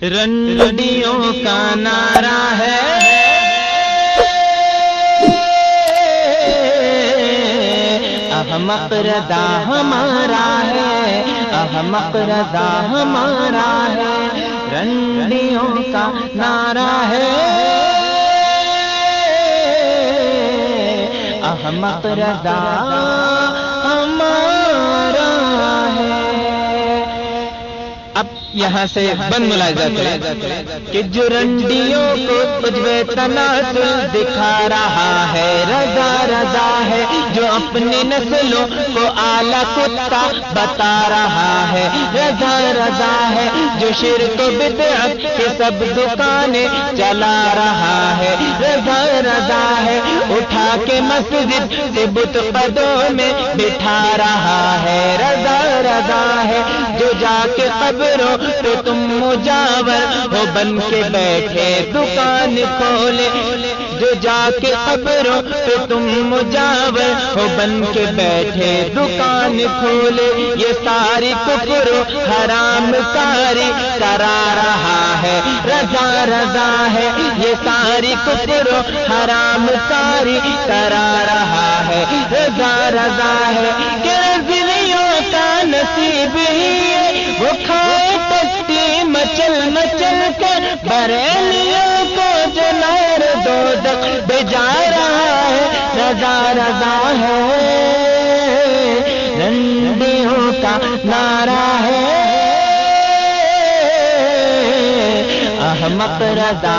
رنڈیوں کا نعرہ ہے احمق رضا ہمارا ہے، احمق رضا ہمارا ہے، رنڈیوں کا نعرہ ہے احمق رضا ہمارا ہے۔ اب یہاں سے بند ملاحظہ کریں کہ جو رنڈیوں کو عجب تناسل دکھا رہا ہے رضا رضا ہے، جو اپنی نسلوں کو اعلیٰ کتا بتا رہا ہے رضا رضا ہے، جو شرک و بدعت کے سب دکانیں چلا رہا ہے رضا رضا ہے، اٹھا کے مسجد سے بت قدوں میں بٹھا رہا ہے رضا رضا ہے، جو جا کے قبروں تو تم مجاور ہو بن کے بیٹھے دکان کھولے، جو جا کے قبروں تو تم مجاور ہو بن کے بیٹھے دکان کھولے، یہ ساری کفر و حرام کاری کرا رہا ہے رضا رضا ہے، یہ ساری کفر و حرام کاری کرا رہا ہے رضا رضا ہے، کہ رضویوں کا نصیب ہی وہ کھائے پٹی مچل مچل کر، بریلیوں کو جو نار دوزخ بجا رہا ہے رضا رضا ہے، رنڈیوں کا نعرہ ہے احمق رضا